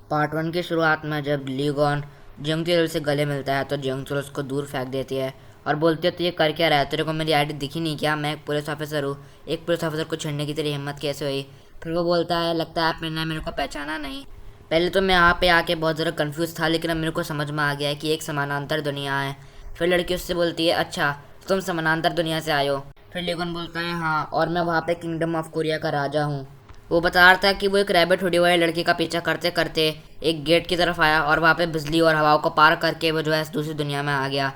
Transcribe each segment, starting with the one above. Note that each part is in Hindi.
पार्ट वन की शुरुआत में जब लीगॉन जंगतेल से गले मिलता है तो जंगतेल उसको दूर फेंक देती है और बोलती है तो ये कर क्या रहा है, तेरे को मेरी आईडी दिखी नहीं क्या, मैं एक पुलिस ऑफिसर हूँ। एक पुलिस ऑफिसर को छेड़ने की तेरी हिम्मत कैसे हुई। फिर वो बोलता है लगता है आपने मेरे को पहचाना नहीं। पहले तो मैं यहाँ पे आके बहुत ज़्यादा कंफ्यूज था, लेकिन अब मेरे को समझ में आ गया है कि एक समानांतर दुनिया है। फिर लड़की उससे बोलती है अच्छा तो तुम समानांतर दुनिया से आए हो। फिर लीगॉन बोलता है हाँ, और मैं वहाँ पे किंगडम ऑफ कोरिया का राजा हूँ। वो बता रहा था कि वो एक रैबिट हुडी वाले लड़के का पीछा करते करते एक गेट की तरफ आया और वहाँ पे बिजली और हवाओं को पार करके वो जो है दूसरी दुनिया में आ गया।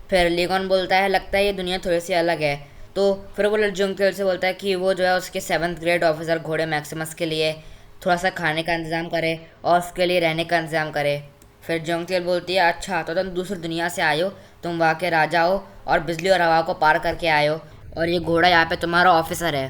फिर लीगॉन बोलता है लगता है ये दुनिया थोड़ी सी अलग है। तो फिर वो जुंगटेल से बोलता है कि वो जो है उसके 7th ग्रेड ऑफिसर घोड़े मैक्सिमस के लिए थोड़ा सा खाने का इंतज़ाम करे और उसके लिए रहने का इंतज़ाम करे। फिर जोंगतेल बोलती है अच्छा तो तुम दूसरी दुनिया से आए हो, तुम वहाँ के राजा हो और बिजली और हवा को पार करके आए हो, और ये घोड़ा यहाँ पे तुम्हारा ऑफिसर है।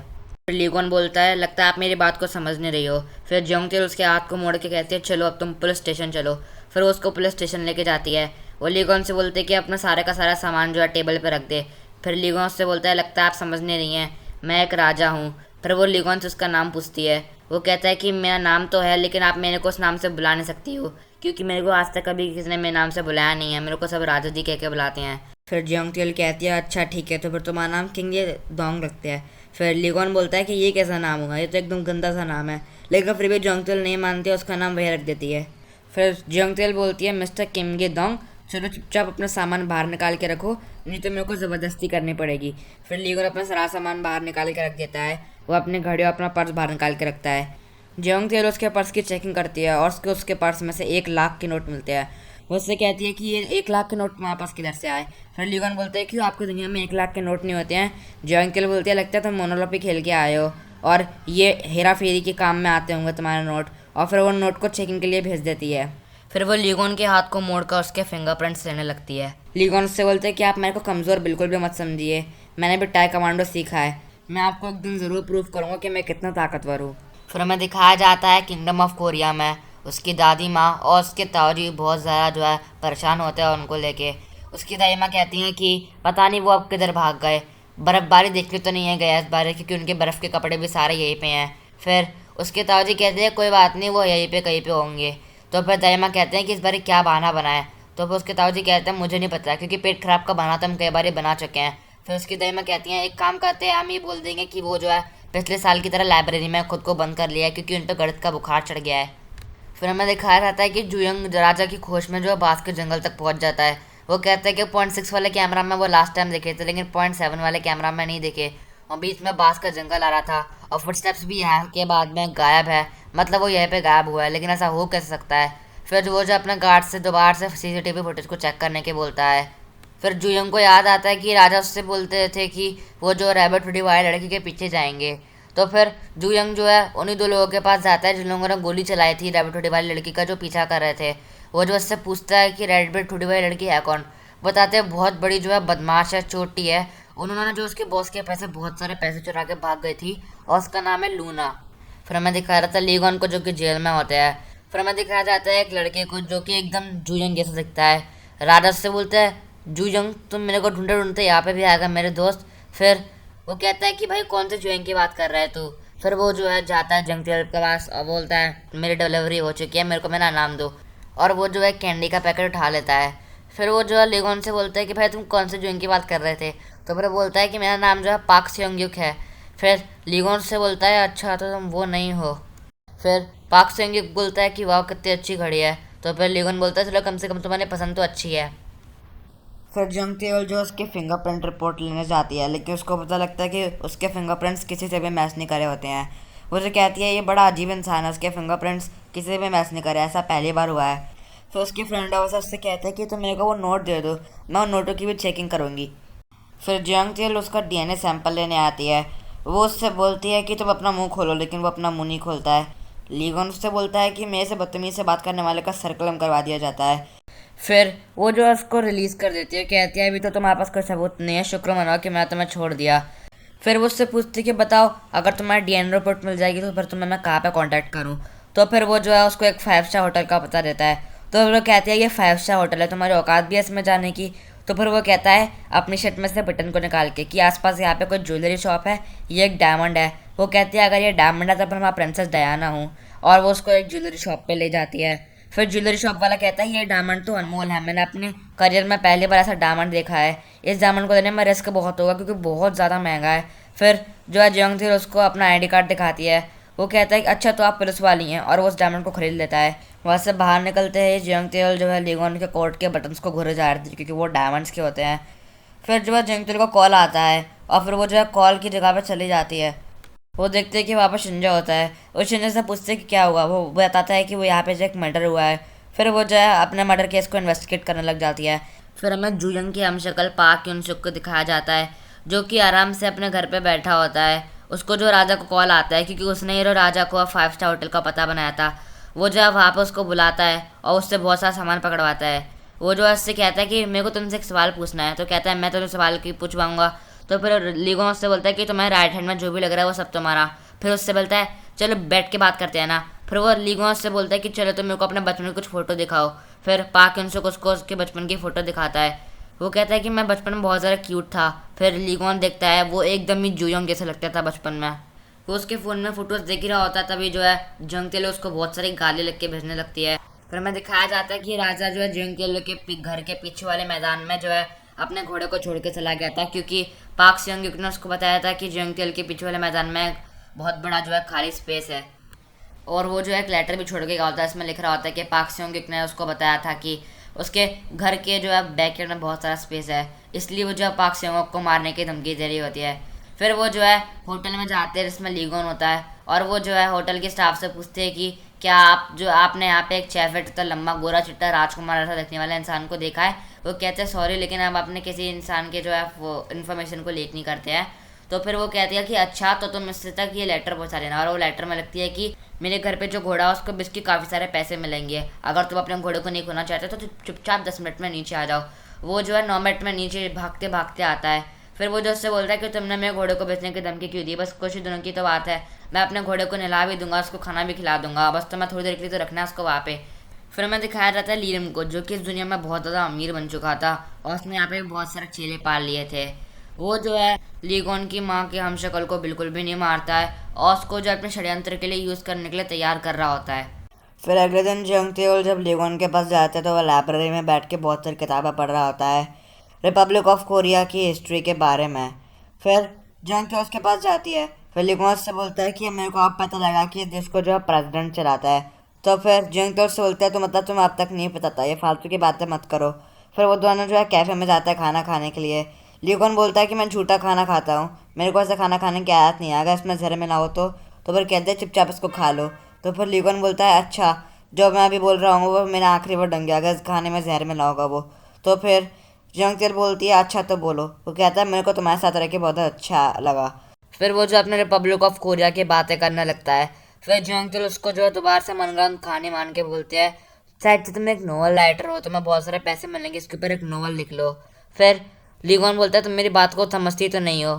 फिर लीगोन बोलता है लगता है आप मेरी बात को समझ नहीं रही हो। फिर जोंगतेल उसके हाथ को मोड़ के कहती है चलो अब तुम पुलिस स्टेशन चलो। फिर वो उसको पुलिस स्टेशन लेके जाती है। वो लीगोन से बोलते है कि अपना सारे का सारा सामान जो है टेबल पर रख दे। फिर लीगोन से बोलता है लगता है आप समझ नहीं रही हैं, मैं एक राजा हूँ। फिर वो लीगोन से उसका नाम पूछती है। वो कहता है कि मेरा नाम तो है लेकिन आप मेरे को उस नाम से बुला नहीं सकती हो, क्योंकि मेरे को आज तक कभी किसी ने मेरे नाम से बुलाया नहीं है, मेरे को सब राजा जी कह के बुलाते हैं। फिर जियोंगतेल कहती है अच्छा ठीक है तो फिर तुम्हारा नाम किंग ये दोंग रखते हैं। फिर लीगोन बोलता है कि ये कैसा नाम हुआ, ये तो एकदम गंदा सा नाम है, लेकिन फिर भी जियोंगतेल नहीं मानती है, उसका नाम वही रख देती है। फिर जियोंगतेल बोलती है मिस्टर किम दोंग चलो चुपचाप अपना सामान बाहर निकाल के रखो, नहीं तो मेरे को ज़बरदस्ती करनी पड़ेगी। फिर लीगोन अपना सारा सामान बाहर निकाल के रख देता है। वो अपने घड़ी और अपना पर्स बाहर निकाल के रखता है। जियोंगतेल उसके पर्स की चेकिंग करती है और उसके पर्स में से 1 लाख के नोट मिलते हैं। वो उससे कहती है कि ये 1 लाख के नोट तुम्हारे पास किधर से आए। फिर लीगन बोलते हैं कि आपकी दुनिया में 1 लाख के नोट नहीं होते हैं। जियोंगतेल बोलती है लगता है तुम मोनोलॉपी खेल के आए हो और ये हेरा फेरी के काम में आते होंगे तुम्हारे नोट। और फिर वो नोट को चेकिंग के लिए भेज देती है। फिर वो लीगोन के हाथ को मोड़कर उसके फिंगरप्रिंट्स लेने लगती है। लीगोन उससे बोलते हैं कि आप मेरे को कमज़ोर बिल्कुल भी मत समझिए, मैंने भी टाई कमांडो सीखा है, मैं आपको एक दिन ज़रूर प्रूव करूँगा कि मैं कितना ताकतवर हूँ। फिर हमें दिखाया जाता है किंगडम ऑफ कोरिया में उसकी दादी माँ और उसके ताऊजी बहुत ज़्यादा जो है परेशान होते हैं उनको लेके। उसकी दादी माँ कहती हैं कि पता नहीं वो अब किधर भाग गए, बर्फ़बारी देखने तो नहीं है गया इस बार, क्योंकि उनके बर्फ़ के कपड़े भी सारे यहीं पे हैं। फिर उसके ताऊजी कहते हैं कोई बात नहीं, वो यहीं पे कहीं पे होंगे। तो फिर दादी माँ कहते हैं कि इस बार क्या बहाना बनाए। तो फिर उसके ताऊजी कहते हैं मुझे नहीं पता, क्योंकि पेट खराब का बहाना तो हम कई बार बना चुके हैं। फिर उसकी दादी माँ कहती हैं एक काम करते हैं, हम ये बोल देंगे कि वो जो है पिछले साल की तरह लाइब्रेरी में खुद को बंद कर लिया है, क्योंकि उन पर गणित का बुखार चढ़ गया है। फिर हमें दिखाया जाता है कि जुयंग राजा की खोज में जो है बांस के जंगल तक पहुंच जाता है। वो कहता है कि 0.6 वाले कैमरा में वो लास्ट टाइम देखे थे, लेकिन 0.7 वाले कैमरा में नहीं देखे, और बीच में बांस का जंगल आ रहा था और फुटस्टेप्स भी यहाँ के बाद में गायब है, मतलब वो यहीं पे गायब हुआ है, लेकिन ऐसा हो कैसे सकता है। फिर वो जो अपने गार्ड से दोबारा से सीसीटीवी फुटेज को चेक करने के बोलता है। फिर जुयंग को याद आता है कि राजा उससे बोलते थे कि वो जो रैबिट हुडी वाले लड़की के पीछे जाएंगे। तो फिर जुयंग जो है उन्हीं 2 लोगों के पास जाता है जिन लोगों ने गोली चलाई थी रैबिट हुडी वाली लड़की का जो पीछा कर रहे थे। वो जो उससे पूछता है कि रैबिट हुडी वाली लड़की है कौन। बताते हैं बहुत बड़ी जो है बदमाश है, चोटी है, उन्होंने जो उसके बॉस के पैसे बहुत सारे पैसे चुरा के भाग गई थी, और उसका नाम है लूना। फिर हमें दिखाया जाता है लीगॉन को जो कि जेल में होता है। फिर हमें दिखाया जाता है एक लड़के को जो कि एकदम जुयंग जैसा दिखता है। राजा से बोलते हैं जुयंग तुम मेरे को ढूंढते ढूंढते यहाँ पे भी आएगा मेरे दोस्त। फिर वो कहता है कि भाई कौन से जुयंग की बात कर रहा है तू। फिर वो जो है जाता है जंगतेल के पास और बोलता है मेरी डिलीवरी हो चुकी है, मेरे को मेरा नाम दो, और वो जो है कैंडी का पैकेट उठा लेता है। फिर वो जो है लेगोन से बोलता है कि भाई तुम कौन से जुयंग की बात कर रहे थे। तो फिर बोलता है कि मेरा नाम जो है पाक सेयोंगयुक है। फिर लीगोन से बोलता है अच्छा तो तुम वो नहीं हो। फिर पाक सेयोंगयुक बोलता है कि वाह कितनी अच्छी घड़ी है। तो फिर लीगोन बोलता है चलो कम से कम तुम्हारी पसंद तो अच्छी है। फिर जंगतेल जो उसके फिंगरप्रिंट रिपोर्ट लेने जाती है, लेकिन उसको पता लगता है कि उसके फिंगरप्रिंट्स किसी से भी मैच नहीं करे होते हैं। वो जो कहती है ये बड़ा अजीब इंसान है, उसके फिंगरप्रिंट्स किसी से भी मैच नहीं करे, ऐसा पहली बार हुआ है। फिर उसकी फ्रेंड है उससे कहता है कि तुम मेरे को वो नोट दे दो, मैं उन नोटों की भी चेकिंग करूँगी। फिर जंगतेल उसका डीएनए सैंपल लेने आती है। वो उससे बोलती है कि तुम अपना मुंह खोलो, लेकिन वो अपना मुंह नहीं खोलता है। लीगन उससे बोलता है कि मेरे से बदतमीज़ी से बात करने वाले का सर्कलम करवा दिया जाता है। फिर वो जो है उसको रिलीज़ कर देती है, कहती है अभी तो तुम्हारे पास कोई सबूत नहीं है, शुक्र मनाओ कि मैं तुम्हें छोड़ दिया। फिर वो उससे पूछती है कि बताओ अगर तुम्हारी डीएनए रिपोर्ट मिल जाएगी तो फिर तुम्हें मैं कहाँ पे कांटेक्ट करूँ। तो फिर वो जो है उसको एक 5 स्टार होटल का पता देता है। तो वो कहती है ये 5 स्टार होटल है, तुम्हारी औकात भी है इसमें जाने की। तो फिर वो कहता है अपनी शर्ट में से बटन को निकाल के कि आसपास यहाँ पे कोई ज्वेलरी शॉप है, ये एक डायमंड है। वो कहती है अगर ये डायमंड है तो फिर मैं प्रिंसेस डायना हूँ, और वो उसको एक ज्वेलरी शॉप पे ले जाती है। फिर ज्वेलरी शॉप वाला कहता है ये डायमंड तो अनमोल है, मैंने अपने करियर में पहली बार ऐसा डायमंड देखा है, इस डायमंड को लेने में रिस्क बहुत होगा क्योंकि बहुत ज़्यादा महंगा है। फिर जो है जंग थी उसको अपना आईडी कार्ड दिखाती है। वो कहता है कि अच्छा तो आप पुलिस वाली हैं, और वो उस डायमंड को खरीद लेता है। वहाँ से बाहर निकलते हैं जंग तेल जो है लीगोन के कोर्ट के बटन्स को घुरे जा रहे थे क्योंकि वो डायमंड्स के होते हैं। फिर जो है जंग तेल को कॉल आता है और फिर वो जो है कॉल की जगह पर चली जाती है। वो देखते हैं कि वहाँ पर शिंजा होता है। वो शिंजा से पूछते हैं कि क्या हुआ। वो बताता है कि वो यहाँ पे जो एक मर्डर हुआ है। फिर वो जो है अपने मर्डर केस को इन्वेस्टिगेट करने लग जाती है। फिर हमें जूयंग की हमशक्ल पाक युनसुक को दिखाया जाता है जो कि आराम से अपने घर पे बैठा होता है। उसको जो राजा को कॉल आता है क्योंकि उसने ही राजा को 5 स्टार होटल का पता बनाया था। वो जो है वहाँ पे उसको बुलाता है और उससे बहुत सारा सामान पकड़वाता है। वो जो है उससे कहता है कि मेरे को तुमसे एक सवाल पूछना है। तो कहता है मैं तुमसे सवाल की पूछवाऊंगा। तो फिर लीगो उससे बोलता है कि तुम्हारे राइट हैंड में जो भी लग रहा है वो सब तुम्हारा। फिर उससे बोलता है चलो बैठ के बात करते हैं ना। फिर वो लीगो उससे बोलता है कि चलो तुम मेरे को अपने बचपन की कुछ फ़ोटो दिखाओ। फिर पाक युनसुक उसको उसके बचपन की फ़ोटो दिखाता है। वो कहता है कि मैं बचपन में बहुत ज़्यादा क्यूट था। फिर लीगोन देखता है वो एकदम ही जूयोंग जैसा लगता था बचपन में। वो उसके फ़ोन में फ़ोटोज़ देख ही रहा होता है, तभी जो है जंग तेलो उसको बहुत सारी गाली लिख के भेजने लगती है। फिर हमें दिखाया जाता है कि राजा जो है जंग तेलो के घर के पीछे वाले मैदान में जो है अपने घोड़े को छोड़ के चला गया था क्योंकि पाक सेयोंग ने उसको बताया था कि जंग तेल के पीछे वाले मैदान में बहुत बड़ा जो है खाली स्पेस है। और वो जो है एक लेटर भी छोड़ के गया होता है, इसमें लिख रहा होता है कि पाक सेयोंग ने उसको बताया था कि उसके घर के जो है बैकयार्ड में बहुत सारा स्पेस है, इसलिए वो जो है पाक सेयोंग को मारने की धमकी दे रही होती है। फिर वो जो है होटल में जाते हैं जिसमें लीगोन होता है, और वो जो है होटल के स्टाफ से पूछते हैं कि क्या आपने यहाँ पे एक 6 फीट तक लंबा गोरा चिट्टा राजकुमार ऐसा दिखने वाला इंसान को देखा है। वो कहते हैं सॉरी लेकिन हम अपने किसी इंसान के जो है वो इन्फॉर्मेशन को लीक नहीं करते हैं। तो फिर वो कहती है कि अच्छा तो तुम इससे तक ये लेटर पहुंचा देना, और वो लेटर में लिखती है कि मेरे घर पे जो घोड़ा है उसको बिस्की काफ़ी सारे पैसे मिलेंगे, अगर तुम अपने घोड़े को नहीं खोना चाहते तो चुपचाप 10 मिनट में नीचे आ जाओ। वो जो है 9 मिनट में नीचे भागते भागते आता है। फिर वो जो उससे बोलता है कि तुमने मेरे घोड़े को बेचने की धमकी क्यों दी, बस कुछ ही दिनों की तो बात है, मैं अपने घोड़े को नहला भी दूंगा, उसको खाना भी खिला दूंगा, बस तुम्हें थोड़ी देर के लिए तो रखना है उसको वहाँ पे। फिर हमें दिखाया जाता है लीरम को जो कि इस दुनिया में बहुत ज़्यादा अमीर बन चुका था और उसने यहाँ पे बहुत सारे चेले पाल लिए थे। वो जो है लीगोन की माँ के हमशक्ल को बिल्कुल भी नहीं मारता है और उसको जो अपने षड्यंत्र के लिए यूज़ करने के लिए तैयार कर रहा होता है। फिर अगले दिन जंग तेओल जब लीगोन के पास जाते हैं तो वह लाइब्रेरी में बैठ के बहुत सारी किताबें पढ़ रहा होता है रिपब्लिक ऑफ कोरिया की हिस्ट्री के बारे में। फिर जंग तेओल उसके पास जाती है। फिर लीगोन से बोलता है कि मेरे को अब पता लगा कि देश को जो है प्रेसिडेंट चलाता है। तो फिर जंग तेओल से बोलता है तो मतलब तुम्हें अब तक नहीं पता था, ये फालतू की बातें मत करो। फिर वो दोनों जो है कैफ़े में जाता है खाना खाने के लिए। लीगोन बोलता है कि मैं झूठा खाना खाता हूँ, मेरे को ऐसा खाना खाने की आदत नहीं है, अगर इसमें जहर मिला हो तो फिर कहते हैं चुपचाप इसको खा लो। तो फिर लीगोन बोलता है अच्छा जो मैं अभी बोल रहा हूँ वो मेरा आखिरी वर्ड बन गया, अगर इस खाने में जहर मिला होगा वो। तो फिर जंग तेल बोलती है अच्छा तो बोलो। वो कहता है मेरे को तुम्हारे साथ रह के बहुत अच्छा लगा। फिर वो जो अपने रिपब्लिक ऑफ कोरिया की बातें करने लगता है। फिर जंग तेल उसको जो है दोबारा से मनगढ़ंत खाने मान के बोलते हैं शायद तुम एक नोवेल राइटर हो, तुम्हें बहुत सारे पैसे मिलेंगे, इसके ऊपर एक नोवेल लिख लो। फिर लीगोन बोलता है तुम मेरी बात को समझती तो नहीं हो।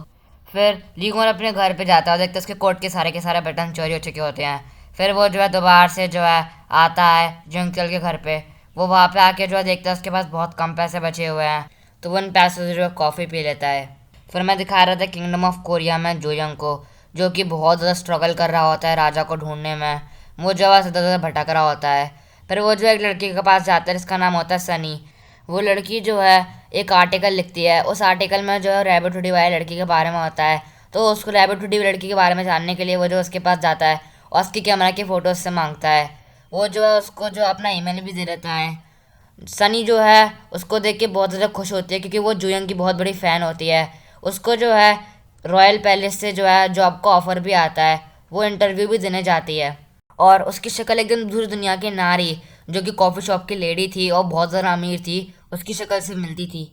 फिर लीगोन अपने घर पे जाता है और देखते उसके कोट के सारे बटन चोरी हो चुके होते हैं। फिर वो जो है दोबारा से जो है आता है जंगल के घर पे। वो वहाँ पे आके जो है देखता है उसके पास बहुत कम पैसे बचे हुए हैं, तो वो उन पैसों से जो है कॉफ़ी पी लेता है। फिर मैं दिखा रहा था किंगडम ऑफ कोरिया में जोयंग को जो कि बहुत ज़्यादा स्ट्रगल कर रहा होता है राजा को ढूंढने में। वो जो है इधर उधर भटक रहा होता है। फिर वो जो एक लड़की के पास जाता है जिसका नाम होता है सनी। वो लड़की जो है एक आर्टिकल लिखती है, उस आर्टिकल में जो है रैबिट हुडी वाली लड़की के बारे में होता है। तो उसको रैबिट हुडी लड़की के बारे में जानने के लिए वो जो उसके पास जाता है और उसकी कैमरा की फ़ोटो उससे मांगता है। वो जो है उसको जो अपना ईमेल भी दे देता है। सनी जो है उसको देख के बहुत ज़्यादा खुश होती है क्योंकि वो जुयंग की बहुत बड़ी फ़ैन होती है। उसको जो है रॉयल पैलेस से जो है जॉब का ऑफ़र भी आता है, वो इंटरव्यू भी देने जाती है। और उसकी शक्ल एकदम दूर दुनिया की नारी जो कि कॉफ़ी शॉप की लेडी थी और बहुत ज़्यादा अमीर थी उसकी शक्ल से मिलती थी।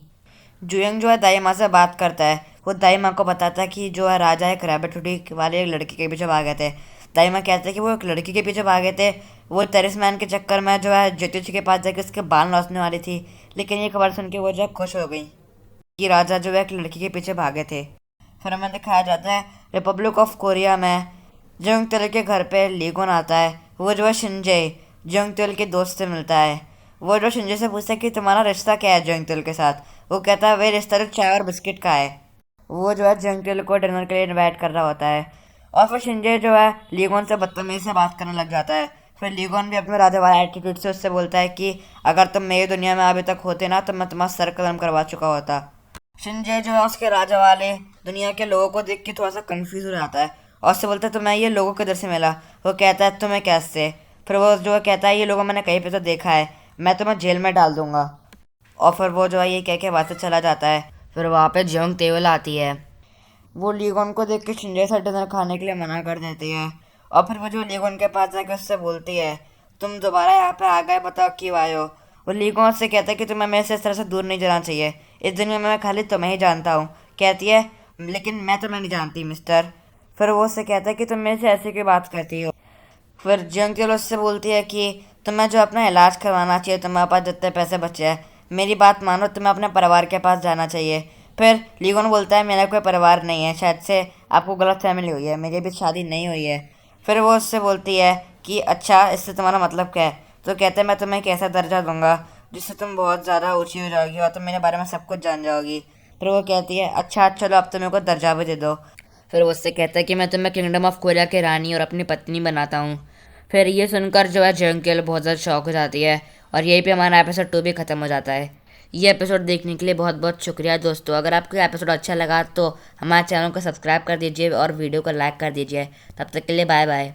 जुयंग जो है दाई माँ से बात करता है। वो दाई माँ को बताता है कि जो है राजा एक रैबिट हुडी वाले एक लड़की के पीछे भागे थे। दाई माँ कहते हैं कि वो एक लड़की के पीछे भागे थे, वो टेरिसमैन के चक्कर में जो है ज्योतिषी के पास जाकर उसके बाल नोचने वाली थी, लेकिन ये खबर सुन के वो जो है खुश हो गई कि राजा जो है एक लड़की के पीछे भागे थे। फिर हमें दिखाया जाता है रिपब्लिक ऑफ कोरिया में जंग तेल के घर पे लीगोन आता है। वो जो है शिंजे जंग तेल के दोस्त से मिलता है। वो जो शिंजे से पूछता है कि तुम्हारा रिश्ता क्या है जंग तेल के साथ। वो कहता है वे रिश्ता तो चाय और बिस्किट का है। वो जो है जंग तेल को डिनर के लिए इनवाइट कर रहा होता है और फिर शिंजे जो है लीगोन से बदतमीजी से बात करने लग जाता है। फिर लीगोन भी अपने राजा वाला एटीट्यूड से उससे बोलता है कि अगर तुम मेरी दुनिया में अभी तक होते ना तो मैं तुम्हारा सर कलम करवा चुका होता। शिनजे जो है उसके राजा वाले दुनिया के लोगों को देख के थोड़ा सा कंफ्यूज हो जाता है और उससे बोलता है तुम्हें ये लोगों किधर से मिला। वो कहता है तुम्हें कैसे। फिर वो जो है कहता है ये लोगों मैंने कहीं पे तो देखा है, मैं तुम्हें जेल में डाल दूंगा। और फिर वो जो है ये कह के वहाँ से चला जाता है। फिर वहाँ पे जियोंग तेवल आती है। वो लीगोन को देख के शिनजे से डिनर खाने के लिए मना कर देती है। और फिर वो जो लीगोन के पास जाकर उससे बोलती है तुम दोबारा यहाँ पे आ गए, बताओ क्यों आए हो। वो लीगोन से कहता है कि तुम्हें मेरे से इस तरह से दूर नहीं जाना चाहिए, इस दुनिया में मैं खाली तुम्हें ही जानता हूँ। कहती है लेकिन मैं तुम्हें नहीं जानती मिस्टर। फिर वो उससे कहता है कि तुम मेरे से ऐसे क्यों बात करती हो। फिर जियोंग उससे बोलती है कि तुम्हें जो अपना इलाज करवाना चाहिए, तुम्हारे पास जितने पैसे बचे हैं, मेरी बात मानो, तुम्हें अपने परिवार के पास जाना चाहिए। फिर लीगोन बोलता है मेरा कोई परिवार नहीं है, शायद से आपको गलत फैमिली हुई है, मेरी अभी शादी नहीं हुई है। फिर वो उससे बोलती है कि अच्छा इससे तुम्हारा मतलब क्या है। तो कहते हैं मैं तुम्हें एक ऐसा दर्जा दूंगा जिससे तुम बहुत ज़्यादा ऊँची हो जाओगी और तुम मेरे बारे में सब कुछ जान जाओगी। फिर वो कहती है अच्छा चलो अब तो मेरे को दर्जा भी दे दो। फिर वो उससे कहता है कि मैं तुम्हें किंगडम ऑफ कोरिया की रानी और अपनी पत्नी बनाता हूँ। फिर ये सुनकर जो है जियोंग के लिए बहुत ज़्यादा शौक हो जाती है और यहीं पे हमारा एपिसोड 2 भी ख़त्म हो जाता है। ये एपिसोड देखने के लिए बहुत बहुत शुक्रिया दोस्तों। अगर आपको एपिसोड अच्छा लगा तो हमारे चैनल को सब्सक्राइब कर दीजिए और वीडियो को लाइक कर दीजिए। तब तक के लिए बाय बाय।